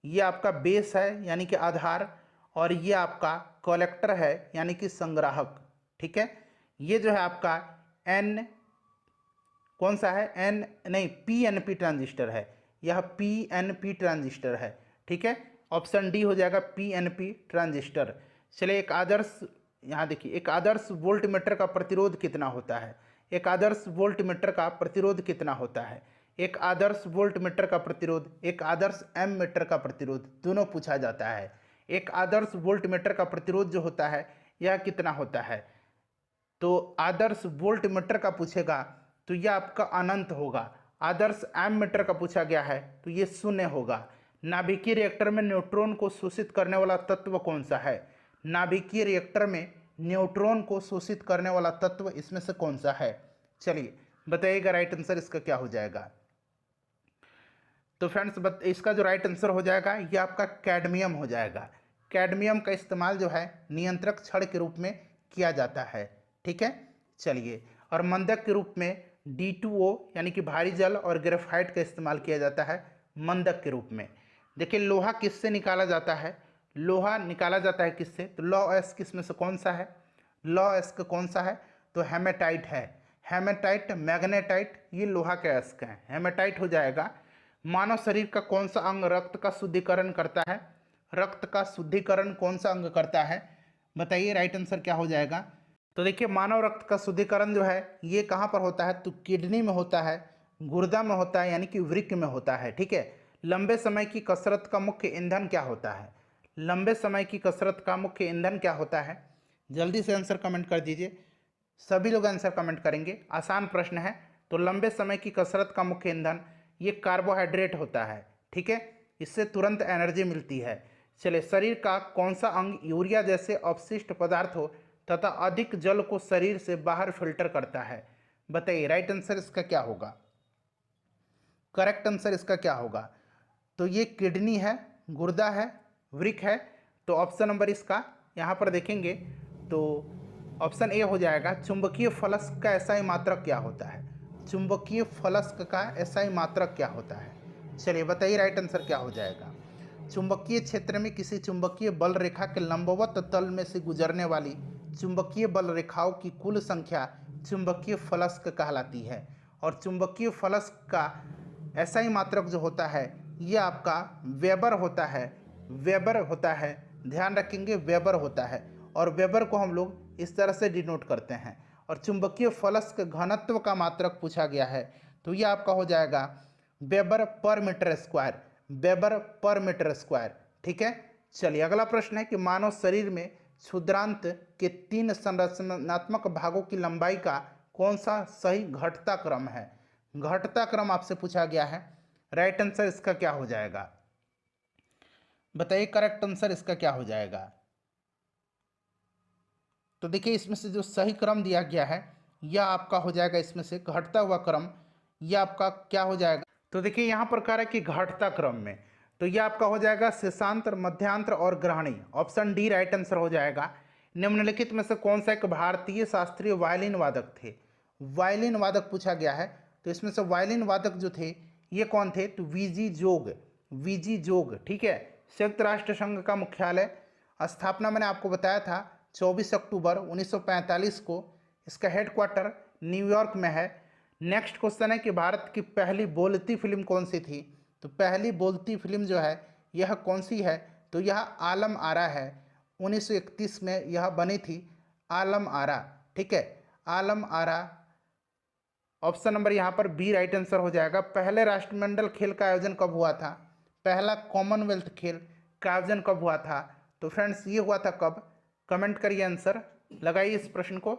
ये आपका बेस है यानी कि आधार, और ये आपका कलेक्टर है यानी कि संग्राहक। ठीक है, ये जो है आपका एन कौन सा है, एन नहीं पीएनपी ट्रांजिस्टर है, यह पीएनपी ट्रांजिस्टर है। ठीक है, ऑप्शन डी हो जाएगा पीएनपी ट्रांजिस्टर। चलिए एक आदर्श, यहाँ देखिए, एक आदर्श वोल्ट मीटर का प्रतिरोध कितना होता है, एक आदर्श वोल्ट मीटर का प्रतिरोध कितना होता है, एक आदर्श वोल्ट मीटर का प्रतिरोध, एक आदर्श एम मीटर का प्रतिरोध, दोनों पूछा जाता है। एक आदर्श वोल्ट मीटर का प्रतिरोध जो होता है यह कितना होता है, तो आदर्श वोल्ट मीटर का पूछेगा तो यह आपका अनंत होगा। आदर्श एम मीटर का पूछा गया है तो ये शून्य होगा। नाभिकीय रिएक्टर में न्यूट्रॉन को शोषित करने वाला तत्व कौन सा है, नाभिकीय रिएक्टर में न्यूट्रॉन को शोषित करने वाला तत्व इसमें से कौन सा है। चलिए बताइएगा राइट आंसर इसका क्या हो जाएगा। तो फ्रेंड्स इसका जो राइट आंसर हो जाएगा ये आपका कैडमियम हो जाएगा। कैडमियम का इस्तेमाल जो है नियंत्रक छड़ के रूप में किया जाता है। ठीक है, चलिए, और मंदक के रूप में D2O यानी कि भारी जल और ग्रेफाइट का इस्तेमाल किया जाता है मंदक के रूप में। देखिए लोहा किससे निकाला जाता है, लोहा निकाला जाता है किससे, तो लॉ एस किस में से कौन सा है, लॉ एस का कौन सा है, तो हेमेटाइट है। हेमेटाइट, मैग्नेटाइट, ये लोहा के एस्क हैं, हेमेटाइट हो जाएगा। मानव शरीर का कौन सा अंग रक्त का शुद्धिकरण करता है, रक्त का शुद्धिकरण कौन सा अंग करता है, बताइए राइट आंसर क्या हो जाएगा। तो देखिए मानव रक्त का शुद्धिकरण जो है ये कहाँ पर होता है, तो किडनी में होता है, गुर्दा में होता है यानी कि वृक्क में होता है। ठीक है, लंबे समय की कसरत का मुख्य ईंधन क्या होता है, लंबे समय की कसरत का मुख्य ईंधन क्या होता है, जल्दी से आंसर कमेंट कर दीजिए। सभी लोग आंसर कमेंट करेंगे, आसान प्रश्न है। तो लंबे समय की कसरत का मुख्य ईंधन ये कार्बोहाइड्रेट होता है। ठीक है, इससे तुरंत एनर्जी मिलती है। चलिए, शरीर का कौन सा अंग यूरिया जैसे अपशिष्ट पदार्थ हो तथा अधिक जल को शरीर से बाहर फिल्टर करता है, बताइए राइट आंसर इसका क्या होगा, करेक्ट आंसर इसका क्या होगा। तो ये किडनी है, गुर्दा है, वृक्क है। तो ऑप्शन नंबर इसका यहाँ पर देखेंगे तो ऑप्शन ए हो जाएगा। चुंबकीय फलस्क का एसआई मात्रक क्या होता है, चुंबकीय फलस्क का एसआई मात्रक क्या होता है। चलिए बताइए राइट आंसर क्या हो जाएगा। चुंबकीय क्षेत्र में किसी चुंबकीय बल रेखा के लंबवत तल में से गुजरने वाली चुंबकीय बल रेखाओं की कुल संख्या चुंबकीय फलस्क कहलाती है। और चुंबकीय फलस्क का एसआई मात्रक जो होता है ये आपका वेबर होता है, वेबर होता है, ध्यान रखेंगे वेबर होता है। और वेबर को हम लोग इस तरह से डिनोट करते हैं। और चुंबकीय फलस्क घनत्व का मात्रक पूछा गया है तो ये आपका हो जाएगा weber per metre square, weber per metre square. ठीक है, चलिए अगला प्रश्न है कि मानव शरीर में क्षुद्रांत के 3 संरचनात्मक भागों की लंबाई का कौन सा सही घटता क्रम है, घटता क्रम आपसे पूछा गया है। राइट आंसर इसका क्या हो जाएगा, बताइए करेक्ट आंसर इसका क्या हो जाएगा। तो देखिए इसमें से जो सही क्रम दिया गया है यह आपका हो जाएगा, इसमें से घटता हुआ क्रम यह आपका क्या हो जाएगा। तो देखिए यहाँ पर कह रहा है कि घटता क्रम में, तो यह आपका हो जाएगा शेषांतर, मध्यांतर और ग्रहणी। ऑप्शन डी राइट आंसर हो जाएगा। निम्नलिखित में से कौन सा एक भारतीय शास्त्रीय वायलिन वादक थे। वायलिन वादक पूछा गया है, तो इसमें से वायलिन वादक जो थे ये कौन थे, तो वीजी जोग, वीजी जोग, ठीक है। संयुक्त राष्ट्र संघ का मुख्यालय स्थापना मैंने आपको बताया था 24 अक्टूबर 1945 को। इसका हेडक्वार्टर न्यूयॉर्क में है। नेक्स्ट क्वेश्चन है कि भारत की पहली बोलती फिल्म कौन सी थी। तो पहली बोलती फिल्म जो है यह कौन सी है, तो यह आलम आरा है। 1931 में यह बनी थी, आलम आरा, ठीक है, आलम आरा। ऑप्शन नंबर यहाँ पर बी राइट आंसर हो जाएगा। पहले राष्ट्रमंडल खेल का आयोजन कब हुआ था, पहला कॉमनवेल्थ खेल का आयोजन कब हुआ था, तो फ्रेंड्स ये हुआ था कब, कमेंट करिए, आंसर लगाइए इस प्रश्न को।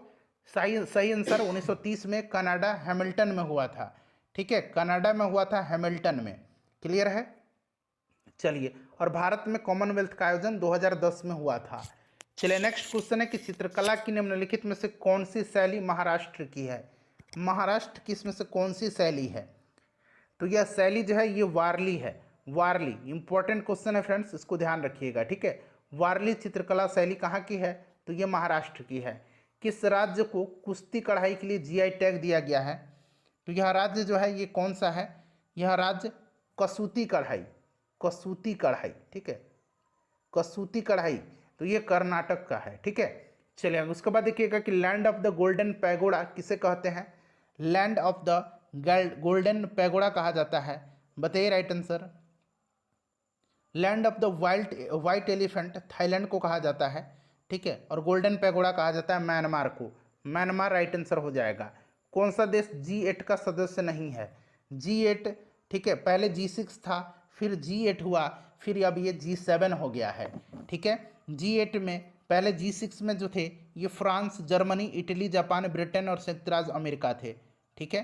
सही आंसर 1930 में कनाडा हैमिल्टन में हुआ था, ठीक है, कनाडा में हुआ था, हैमिल्टन में। क्लियर है। चलिए, और भारत में कॉमनवेल्थ का आयोजन 2010 में हुआ था। चलिए नेक्स्ट क्वेश्चन है कि चित्रकला की निम्नलिखित में से कौन सी शैली महाराष्ट्र की है। महाराष्ट्र की इसमें से कौन सी शैली है, तो यह शैली जो है ये वारली है। वारली इंपॉर्टेंट क्वेश्चन है फ्रेंड्स, इसको ध्यान रखिएगा, ठीक है। वारली चित्रकला शैली कहाँ की है, तो ये महाराष्ट्र की है। किस राज्य को कुश्ती कढ़ाई के लिए जीआई टैग दिया गया है, तो यह राज्य जो है ये कौन सा है, यह राज्य कसूती कढ़ाई, कसूती कढ़ाई, ठीक है, कसूती कढ़ाई, तो ये कर्नाटक का है, ठीक है। चलिए उसके बाद देखिएगा कि land of the golden pagoda किसे कहते हैं। Land of the golden pagoda कहा जाता है, बताइए right answer. Land of the white elephant Thailand को कहा जाता है, ठीक है, और गोल्डन पैगोडा कहा जाता है म्यांमार को। म्यांमार राइट आंसर हो जाएगा। कौन सा देश G8 का सदस्य नहीं है, G8, ठीक है, पहले G6 था, फिर G8 हुआ, फिर अब ये G7 हो गया है, ठीक है। G8 में पहले G6 में जो थे ये France, Germany, Italy, Japan, Britain और संयुक्त राज्य अमेरिका थे, ठीक है।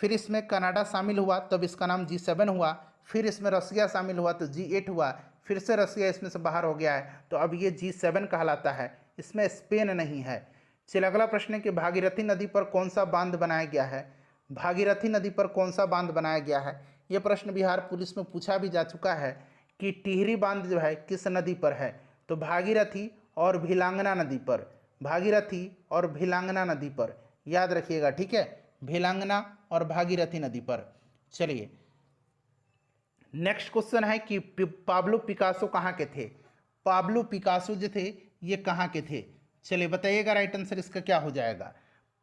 फिर इसमें कनाडा शामिल हुआ तब इसका नाम G7 हुआ, फिर इसमें रसिया शामिल हुआ तो G8 हुआ, फिर से रसिया इसमें से बाहर हो गया है तो अब ये G7 कहलाता है, इसमें स्पेन नहीं है। चलिए अगला प्रश्न है कि भागीरथी नदी पर कौन सा बांध बनाया गया है। भागीरथी नदी पर कौन सा बांध बनाया गया है, ये प्रश्न बिहार पुलिस में पूछा भी जा चुका है कि टिहरी बांध जो है किस नदी पर है, तो भागीरथी और भिलांगना नदी पर, भागीरथी और भिलांगना नदी पर, याद रखिएगा, ठीक है, भिलांगना और भागीरथी नदी पर। चलिए नेक्स्ट क्वेश्चन है कि पाब्लो पिकासो कहाँ के थे। पाब्लो पिकासो जो थे ये कहाँ के थे, चलिए बताइएगा राइट आंसर इसका क्या हो जाएगा।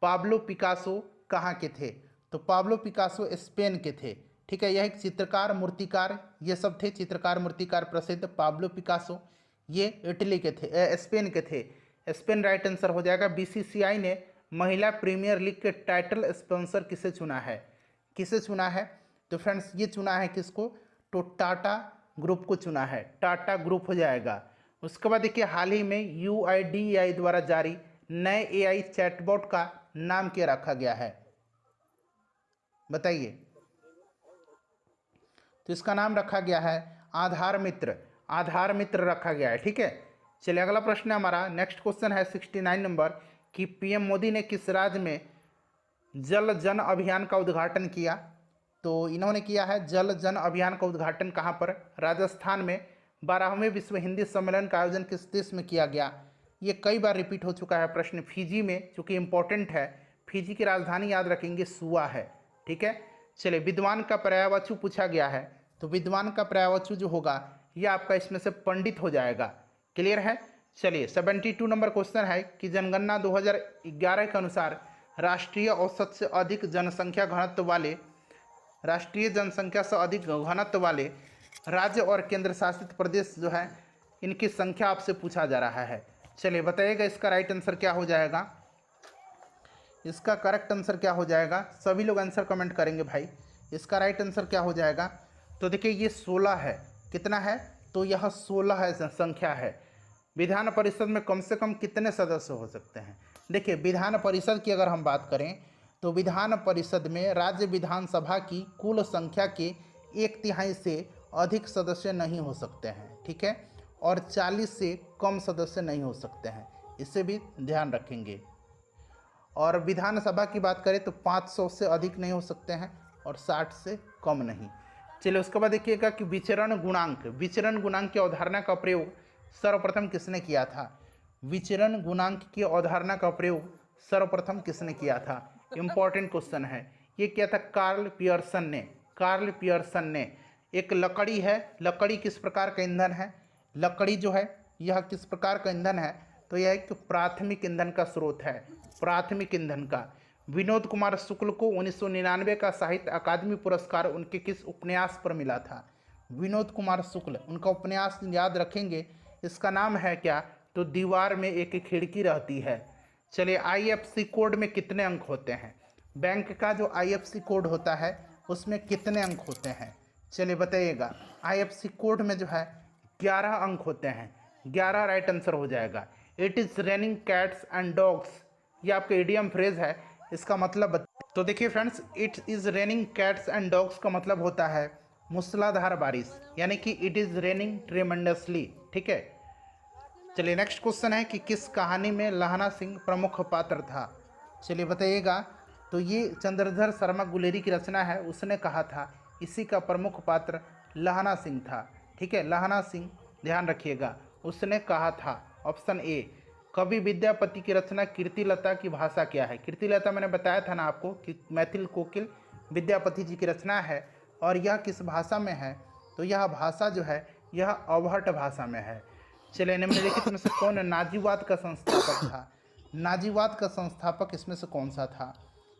पाब्लो पिकासो कहाँ के थे, तो पाब्लो पिकासो स्पेन के थे, ठीक है। यह एक चित्रकार, मूर्तिकार, ये सब थे, चित्रकार, मूर्तिकार प्रसिद्ध। पाब्लो पिकासो ये इटली के थे, स्पेन के थे, स्पेन राइट आंसर हो जाएगा। बीसीसीआई ने महिला प्रीमियर लीग के टाइटल स्पॉन्सर किसे चुना है, किसे चुना है, तो फ्रेंड्स ये चुना है किसको, तो टाटा ग्रुप को चुना है, टाटा ग्रुप हो जाएगा। उसके बाद देखिए हाल ही में UIDAI द्वारा जारी नए AI चैटबॉट का नाम क्या रखा गया है, बताइए। तो इसका नाम रखा गया है आधार मित्र, आधार मित्र रखा गया है, ठीक है। चलिए अगला प्रश्न है हमारा, नेक्स्ट क्वेश्चन है 69 नंबर कि PM मोदी ने किस राज्य में जल जन अभियान का उद्घाटन किया। तो इन्होंने किया है जल जन अभियान का उद्घाटन कहाँ पर, राजस्थान में। 12वें विश्व हिंदी सम्मेलन का आयोजन किस देश में किया गया, ये कई बार रिपीट हो चुका है प्रश्न, फिजी में, चूँकि इंपॉर्टेंट है। फिजी की राजधानी याद रखेंगे सुआ है, ठीक है। चलिए विद्वान का पर्यायवाची पूछा गया है, तो विद्वान का पर्यायवाची जो होगा ये आपका इसमें से पंडित हो जाएगा, क्लियर है। चलिए 72 नंबर क्वेश्चन है कि जनगणना 2011 के अनुसार राष्ट्रीय औसत से अधिक जनसंख्या घनत्व वाले, राष्ट्रीय जनसंख्या से अधिक घनत्व वाले राज्य और केंद्र शासित प्रदेश जो है इनकी संख्या आपसे पूछा जा रहा है। चलिए बताइएगा इसका राइट आंसर क्या हो जाएगा, इसका करेक्ट आंसर क्या हो जाएगा, सभी लोग आंसर कमेंट करेंगे भाई, इसका राइट आंसर क्या हो जाएगा। तो देखिए ये 16 है, कितना है, तो यह 16 है संख्या है। विधान परिषद में कम से कम कितने सदस्य हो सकते हैं, देखिए विधान परिषद की अगर हम बात करें तो विधान परिषद में राज्य विधानसभा की कुल संख्या के 1/3 से अधिक सदस्य नहीं हो सकते हैं, ठीक है, और 40 से कम सदस्य नहीं हो सकते हैं, इसे भी ध्यान रखेंगे। और विधानसभा की बात करें तो 500 से अधिक नहीं हो सकते हैं और 60 से कम नहीं। चलिए उसके बाद देखिएगा कि विचरण गुणांक की अवधारणा का प्रयोग सर्वप्रथम किसने किया था? विचरण गुणांक की अवधारणा का प्रयोग सर्वप्रथम किसने किया था? इंपॉर्टेंट क्वेश्चन है। ये किया था कार्ल पियर्सन ने। एक लकड़ी है, लकड़ी किस प्रकार का ईंधन है? लकड़ी जो है यह किस प्रकार का ईंधन है? तो यह एक प्राथमिक ईंधन का स्रोत है, प्राथमिक ईंधन का। विनोद कुमार शुक्ल को 1999 का साहित्य अकादमी पुरस्कार उनके किस उपन्यास पर मिला था? विनोद कुमार शुक्ल, उनका उपन्यास याद रखेंगे, इसका नाम है क्या? तो दीवार में एक खिड़की रहती है। चलिए आईएफएससी कोड में कितने अंक होते हैं? बैंक का जो आईएफएससी कोड होता है उसमें कितने अंक होते हैं? चलिए बताइएगा। आईएफएससी कोड में जो है 11 अंक होते हैं, 11 राइट आंसर हो जाएगा। It is raining cats and dogs, ये आपका इडियम फ्रेज है, इसका मतलब तो देखिए friends, it is raining cats and dogs का मतलब होता है मूसलाधार बारिश, यानी कि इट इज़ रेनिंग ट्रेमेंडसली, ठीक है। चलिए नेक्स्ट क्वेश्चन है कि किस कहानी में लहना सिंह प्रमुख पात्र था? चलिए बताइएगा। तो ये चंद्रधर शर्मा गुलेरी की रचना है, उसने कहा था इसी का प्रमुख पात्र लहना सिंह था, ठीक है, लहना सिंह, ध्यान रखिएगा, उसने कहा था। Option A. कवि विद्यापति की रचना कीर्तिलता की भाषा क्या है? कीर्तिलता मैंने बताया था ना आपको कि मैथिल कोकिल विद्यापति जी की रचना है, और यह किस भाषा में है? तो यह भाषा जो है यह अवहट भाषा में है। चलिए निम्नलिखित में से कौन नाजीवाद का संस्थापक था? नाजीवाद का संस्थापक इसमें से कौन सा था?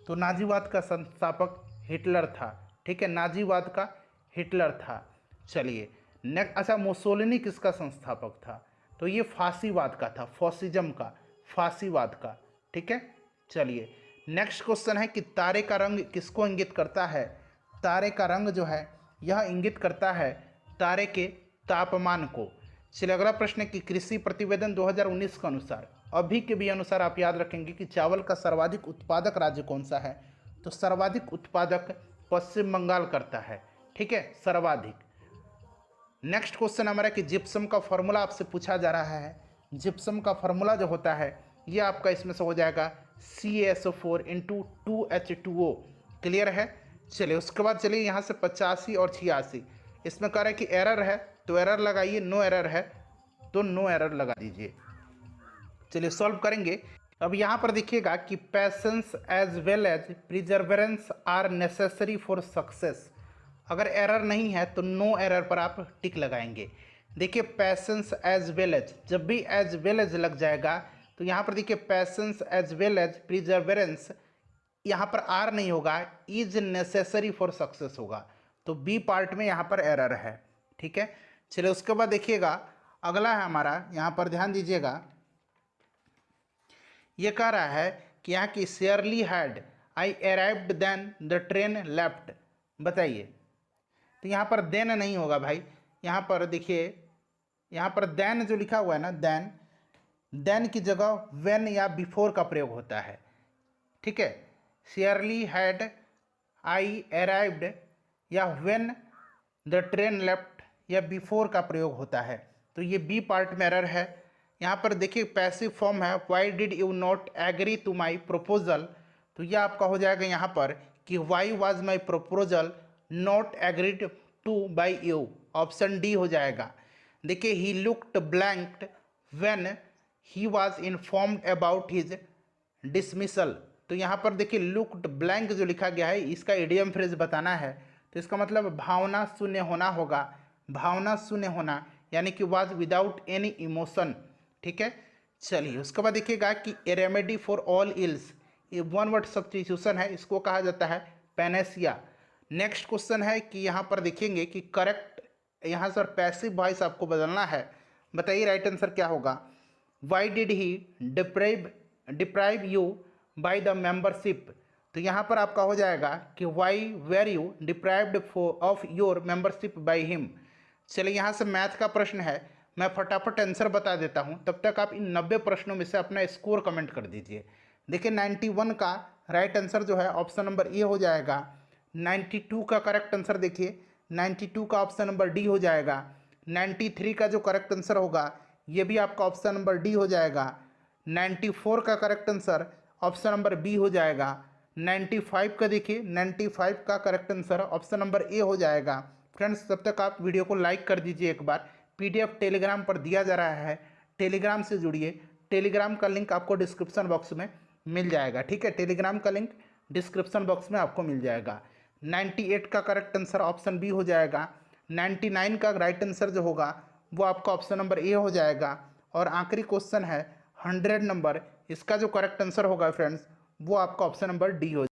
तो नाजीवाद का संस्थापक हिटलर था, ठीक है, नाजीवाद का हिटलर था। चलिए नेक्स्ट, अच्छा मुसोलिनी किसका संस्थापक था? तो ये फांसीवाद का था, फॉसिज्म का, फांसीवाद का, ठीक है। चलिए नेक्स्ट क्वेश्चन है कि तारे का रंग किसको इंगित करता है? तारे का रंग जो है यह इंगित करता है तारे के तापमान को। चलिए अगला प्रश्न है कि कृषि प्रतिवेदन 2019 के अनुसार, अभी के भी अनुसार आप याद रखेंगे कि चावल का सर्वाधिक उत्पादक राज्य कौन सा है? तो सर्वाधिक उत्पादक पश्चिम बंगाल करता है, ठीक है, सर्वाधिक। नेक्स्ट क्वेश्चन हमारा कि जिप्सम का फॉर्मूला आपसे पूछा जा रहा है। जिप्सम का फॉर्मूला जो होता है ये आपका इसमें से हो जाएगा CaSO4 × 2H2O, क्लियर है। चलिए उसके बाद चलिए यहाँ से 85 और 86, इसमें कह रहा है कि एरर है तो एरर लगाइए, नो एरर है तो नो एरर लगा दीजिए। चलिए सॉल्व करेंगे। अब यहाँ पर देखिएगा कि patience as well as perseverance are necessary for success. अगर एरर नहीं है तो नो एरर पर आप टिक लगाएंगे। देखिए पैशंस एज वेल एज, जब भी एज वेल एज लग जाएगा तो यहाँ पर देखिए पैशंस एज वेल एज प्रिजर्वेरेंस, यहाँ पर आर नहीं होगा, इज नेसेसरी फॉर सक्सेस होगा, तो बी पार्ट में यहाँ पर एरर है, ठीक है। चलिए उसके बाद देखिएगा अगला है हमारा, यहाँ पर ध्यान दीजिएगा, ये कह रहा है कि यहाँ की शेयरली had I arrived then the train left, बताइए। तो यहाँ पर देन नहीं होगा भाई, यहाँ पर देखिए, यहाँ पर देन जो लिखा हुआ है ना, देन की जगह व्हेन या बिफोर का प्रयोग होता है, ठीक है। शेयरली हैड आई अराइव्ड या व्हेन द ट्रेन लेफ्ट या बिफोर का प्रयोग होता है, तो ये बी पार्ट में एरर है। यहाँ पर देखिए पैसिव फॉर्म है, why did you not agree to my proposal, तो यह आपका हो जाएगा यहाँ पर कि why was my proposal not agreed to by you, option D हो जाएगा। देखिए he looked blanked when he was informed about his dismissal, तो यहाँ पर देखिए लुक्ड ब्लैंक जो लिखा गया है इसका इडियम फ्रेज बताना है, तो इसका मतलब भावना शून्य होना होगा, भावना शून्य होना, यानी कि वाज विदाउट एनी इमोशन, ठीक है। चलिए उसके बाद देखिएगा कि ए रेमेडी फॉर ऑल इल्स, ये वन वर्ड सब्स्टिट्यूशन है, इसको कहा जाता है पैनेसिया। नेक्स्ट क्वेश्चन है कि यहाँ पर देखेंगे कि करेक्ट, यहाँ सर पैसिव वॉइस आपको बदलना है, बताइए राइट आंसर क्या होगा। Why did he deprive you by the membership, तो यहाँ पर आपका हो जाएगा कि why were you deprived of your membership by him. चलिए यहाँ से मैथ का प्रश्न है, मैं फटाफट आंसर बता देता हूँ, तब तक आप इन 90 प्रश्नों में से अपना स्कोर कमेंट कर दीजिए। देखिए 91 का राइट आंसर जो है ऑप्शन नंबर ए हो जाएगा। 92 का करेक्ट आंसर देखिए, 92 का ऑप्शन नंबर डी हो जाएगा। 93 का जो करेक्ट आंसर होगा ये भी आपका ऑप्शन नंबर डी हो जाएगा। 94 का correct answer option number B हो जाएगा। 95 का देखिए, 95 का correct answer option number A हो जाएगा। फ्रेंड्स तब तक आप वीडियो को लाइक कर दीजिए एक बार। पीडीएफ टेलीग्राम पर दिया जा रहा है, टेलीग्राम से जुड़िए। टेलीग्राम का लिंक आपको डिस्क्रिप्शन बॉक्स में मिल जाएगा, ठीक है। टेलीग्राम का लिंक डिस्क्रिप्शन बॉक्स में आपको मिल जाएगा। 98 का करेक्ट आंसर ऑप्शन बी हो जाएगा। 99 का राइट आंसर जो होगा वो आपका ऑप्शन नंबर ए हो जाएगा। और आखिरी क्वेश्चन है 100 नंबर, इसका जो करेक्ट आंसर होगा फ्रेंड्स वो आपका ऑप्शन नंबर डी हो